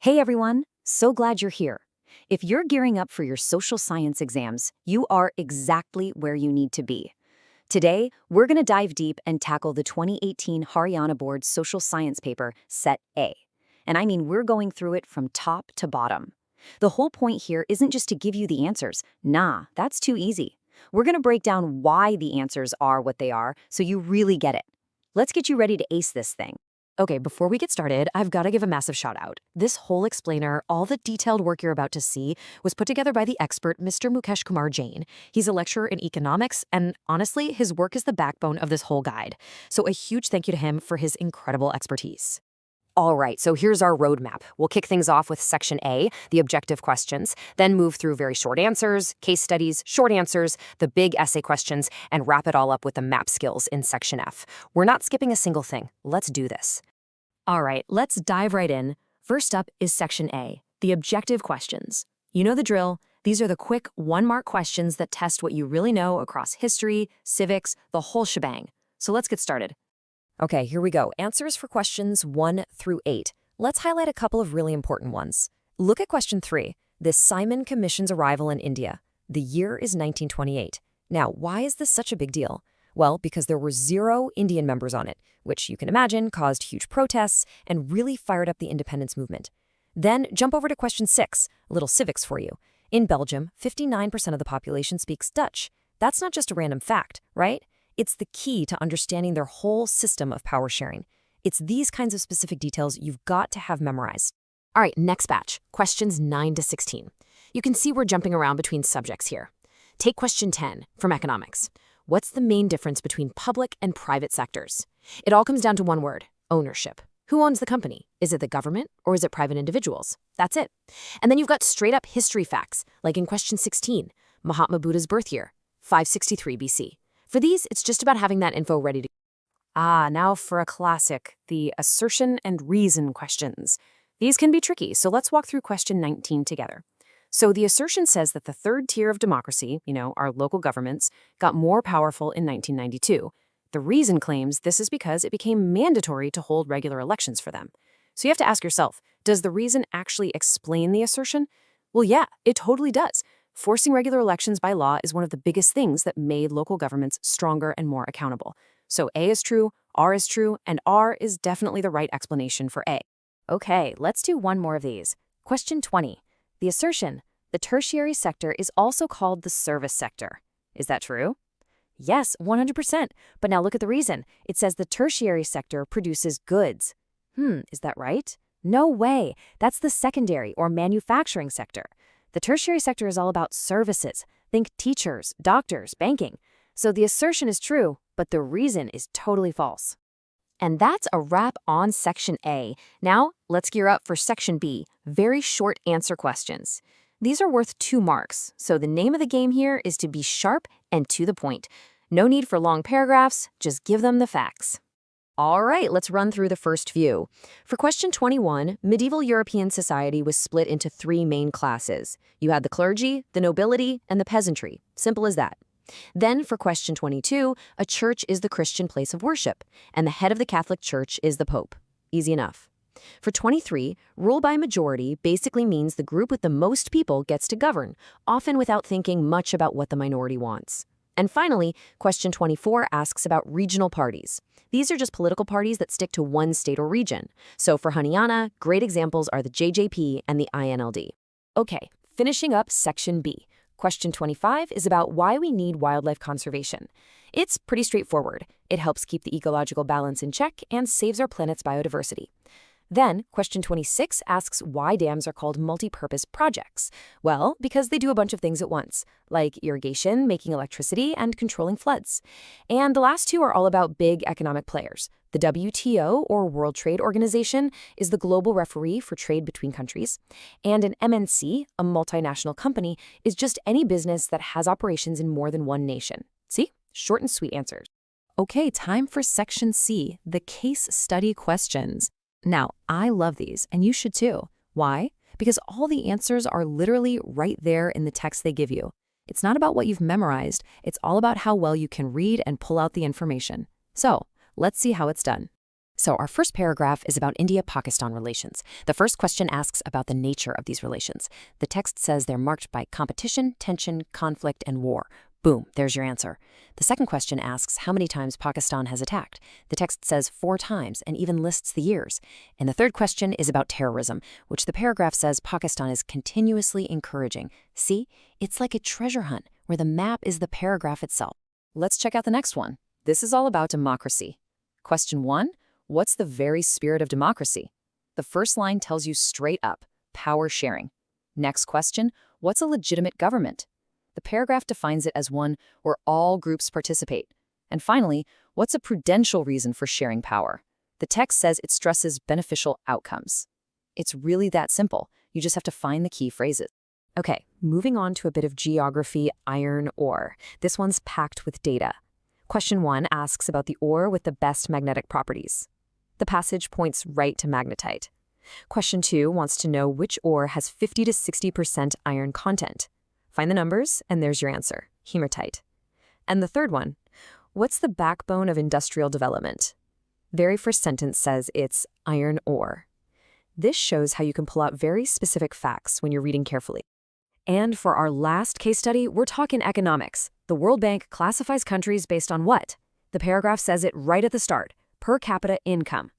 Hey everyone, so glad you're here. If you're gearing up for your social science exams, you are exactly where you need to be. Today, we're going to dive deep and tackle the 2018 Haryana Board Social Science paper, Set A. And I mean, we're going through it from top to bottom. The whole point here isn't just to give you the answers. Nah, that's too easy. We're going to break down why the answers are what they are so you really get it. Let's get you ready to ace this thing. Okay, before we get started, I've got to give a massive shout out. This whole explainer, all the detailed work you're about to see, was put together by the expert Mr. Mukesh Kumar Jain. He's a lecturer in economics, and honestly, his work is the backbone of this whole guide. So a huge thank you to him for his incredible expertise. All right, so here's our roadmap. We'll kick things off with Section A, the objective questions, then move through very short answers, case studies, short answers, the big essay questions, and wrap it all up with the map skills in Section F. We're not skipping a single thing. Let's do this. All right, let's dive right in. First up is Section A, the objective questions. You know the drill. These are the quick one-mark questions that test what you really know across history, civics, the whole shebang. So let's get started. Okay, here we go. Answers for questions 1 through 8. Let's highlight a couple of really important ones. Look at question 3, the Simon Commission's arrival in India. The year is 1928. Now, why is this such a big deal? Well, because there were 0 Indian members on it, which you can imagine caused huge protests and really fired up the independence movement. Then jump over to question 6, a little civics for you. In Belgium, 59% of the population speaks Dutch. That's not just a random fact, right? It's the key to understanding their whole system of power sharing. It's these kinds of specific details you've got to have memorized. All right, next batch, questions 9 to 16. You can see we're jumping around between subjects here. Take question 10 from economics. What's the main difference between public and private sectors? It all comes down to one word, ownership. Who owns the company? Is it the government or is it private individuals? That's it. And then you've got straight up history facts, like in question 16, Mahatma Buddha's birth year, 563 BC. For these, it's just about having that info ready to Now for a classic, the assertion and reason questions. These can be tricky, so let's walk through question 19 together. So the assertion says that the third tier of democracy, our local governments, got more powerful in 1992. The reason claims this is because it became mandatory to hold regular elections for them. So you have to ask yourself, does the reason actually explain the assertion? Well, yeah, it totally does. Forcing regular elections by law is one of the biggest things that made local governments stronger and more accountable. So A is true, R is true, and R is definitely the right explanation for A. Okay, let's do one more of these. Question 20. The assertion, the tertiary sector is also called the service sector. Is that true? Yes, 100%. But now look at the reason. It says the tertiary sector produces goods. Is that right? No way. That's the secondary or manufacturing sector. The tertiary sector is all about services. Think teachers, doctors, banking. So the assertion is true, but the reason is totally false. And that's a wrap on Section A. Now, let's gear up for Section B, very short answer questions. These are worth 2 marks, so the name of the game here is to be sharp and to the point. No need for long paragraphs, just give them the facts. All right, let's run through the first few. For question 21, medieval European society was split into 3 main classes. You had the clergy, the nobility, and the peasantry. Simple as that. Then for question 22, a church is the Christian place of worship, and the head of the Catholic Church is the Pope. Easy enough. For 23, rule by majority basically means the group with the most people gets to govern, often without thinking much about what the minority wants. And finally, question 24 asks about regional parties. These are just political parties that stick to one state or region. So for Haryana, great examples are the JJP and the INLD. Okay, finishing up Section B. Question 25 is about why we need wildlife conservation. It's pretty straightforward. It helps keep the ecological balance in check and saves our planet's biodiversity. Then, question 26 asks why dams are called multi-purpose projects. Well, because they do a bunch of things at once, like irrigation, making electricity, and controlling floods. And the last 2 are all about big economic players. The WTO, or World Trade Organization, is the global referee for trade between countries. And an MNC, a multinational company, is just any business that has operations in more than one nation. See? Short and sweet answers. Okay, time for Section C, the case study questions. Now, I love these, and you should too. Why? Because all the answers are literally right there in the text they give you. It's not about what you've memorized, it's all about how well you can read and pull out the information. So, let's see how it's done. So our first paragraph is about India-Pakistan relations. The first question asks about the nature of these relations. The text says they're marked by competition, tension, conflict, and war. Boom, there's your answer. The second question asks how many times Pakistan has attacked. The text says 4 times and even lists the years. And the third question is about terrorism, which the paragraph says Pakistan is continuously encouraging. See, it's like a treasure hunt where the map is the paragraph itself. Let's check out the next one. This is all about democracy. Question 1. What's the very spirit of democracy? The first line tells you straight up, power sharing. Next question, what's a legitimate government? The paragraph defines it as one where all groups participate. And finally, what's a prudential reason for sharing power? The text says it stresses beneficial outcomes. It's really that simple. You just have to find the key phrases. Okay, moving on to a bit of geography, iron ore. This one's packed with data. Question 1 asks about the ore with the best magnetic properties. The passage points right to magnetite. Question 2 wants to know which ore has 50 to 60% iron content. Find the numbers, and there's your answer, hematite. And the third one, what's the backbone of industrial development? Very first sentence says it's iron ore. This shows how you can pull out very specific facts when you're reading carefully. And for our last case study, we're talking economics. The World Bank classifies countries based on what? The paragraph says it right at the start, per capita income.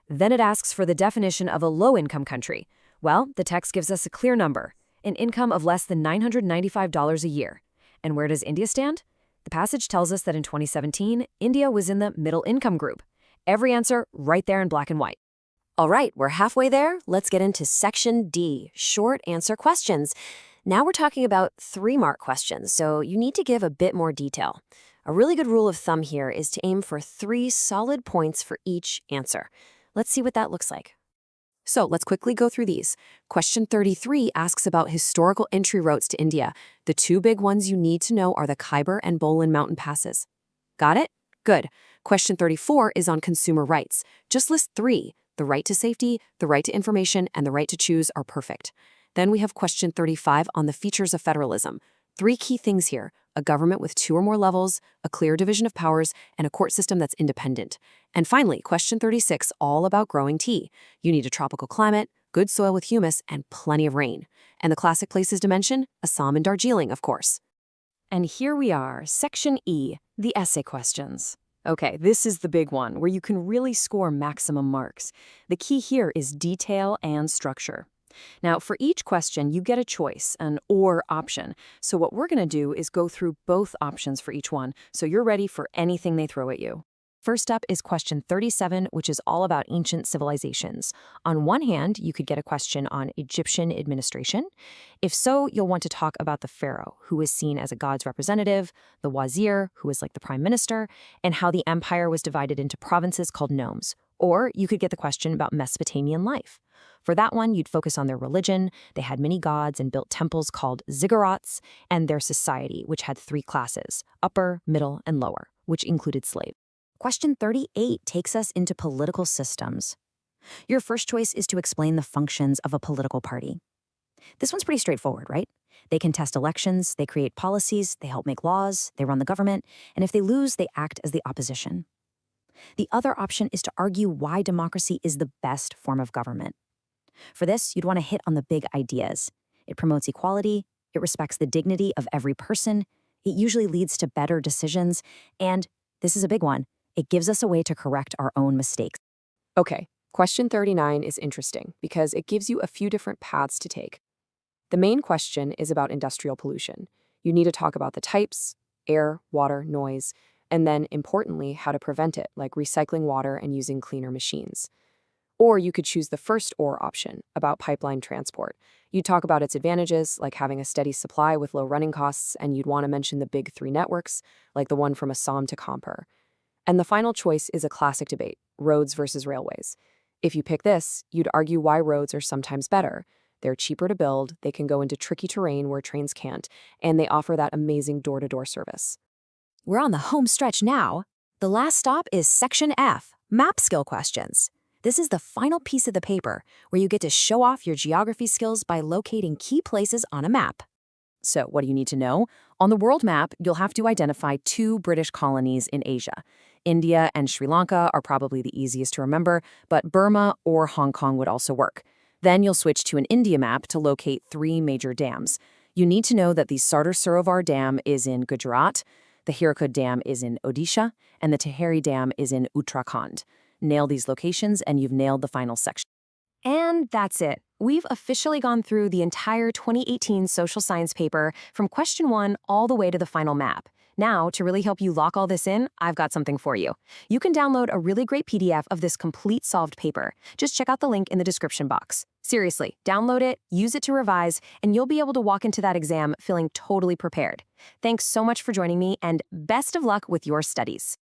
Then it asks for the definition of a low-income country. Well, the text gives us a clear number, an income of less than $995 a year. And where does India stand? The passage tells us that in 2017, India was in the middle-income group. Every answer right there in black and white. All right, we're halfway there. Let's get into Section D, short answer questions. Now we're talking about 3-mark questions, so you need to give a bit more detail. A really good rule of thumb here is to aim for 3 solid points for each answer. Let's see what that looks like. So let's quickly go through these. Question 33 asks about historical entry routes to India. The 2 big ones you need to know are the Khyber and Bolan mountain passes. Got it? Good. Question 34 is on consumer rights. Just list 3. The right to safety, the right to information, and the right to choose are perfect. Then we have question 35 on the features of federalism. 3 key things here: a government with 2 or more levels, a clear division of powers, and a court system that's independent. And finally, question 36, all about growing tea. You need a tropical climate, good soil with humus, and plenty of rain. And the classic places to mention? Assam and Darjeeling, of course. And here we are, Section E, the essay questions. Okay, this is the big one, where you can really score maximum marks. The key here is detail and structure. Now, for each question, you get a choice, an or option. So what we're going to do is go through both options for each one, so you're ready for anything they throw at you. First up is question 37, which is all about ancient civilizations. On one hand, you could get a question on Egyptian administration. If so, you'll want to talk about the pharaoh, who is seen as a god's representative, the wazir, who is like the prime minister, and how the empire was divided into provinces called nomes. Or you could get the question about Mesopotamian life. For that one, you'd focus on their religion. They had many gods and built temples called ziggurats, and their society, which had 3 classes, upper, middle, and lower, which included slaves. Question 38 takes us into political systems. Your first choice is to explain the functions of a political party. This one's pretty straightforward, right? They contest elections, they create policies, they help make laws, they run the government, and if they lose, they act as the opposition. The other option is to argue why democracy is the best form of government. For this, you'd want to hit on the big ideas. It promotes equality, it respects the dignity of every person, it usually leads to better decisions, and, this is a big one, it gives us a way to correct our own mistakes. Okay, question 39 is interesting because it gives you a few different paths to take. The main question is about industrial pollution. You need to talk about the types, air, water, noise, and then, importantly, how to prevent it, like recycling water and using cleaner machines. Or you could choose the first or option, about pipeline transport. You'd talk about its advantages, like having a steady supply with low running costs, and you'd want to mention the big 3 networks, like the one from Assam to Kanpur. And the final choice is a classic debate, roads versus railways. If you pick this, you'd argue why roads are sometimes better. They're cheaper to build, they can go into tricky terrain where trains can't, and they offer that amazing door-to-door service. We're on the home stretch now. The last stop is Section F, map skill questions. This is the final piece of the paper, where you get to show off your geography skills by locating key places on a map. So what do you need to know? On the world map, you'll have to identify 2 British colonies in Asia. India and Sri Lanka are probably the easiest to remember, but Burma or Hong Kong would also work. Then you'll switch to an India map to locate 3 major dams. You need to know that the Sardar Sarovar Dam is in Gujarat, the Hirakud Dam is in Odisha, and the Tehri Dam is in Uttarakhand. Nail these locations and you've nailed the final section. And that's it. We've officially gone through the entire 2018 social science paper from question 1 all the way to the final map. Now, to really help you lock all this in, I've got something for you. You can download a really great PDF of this complete solved paper. Just check out the link in the description box. Seriously, download it, use it to revise, and you'll be able to walk into that exam feeling totally prepared. Thanks so much for joining me, and best of luck with your studies.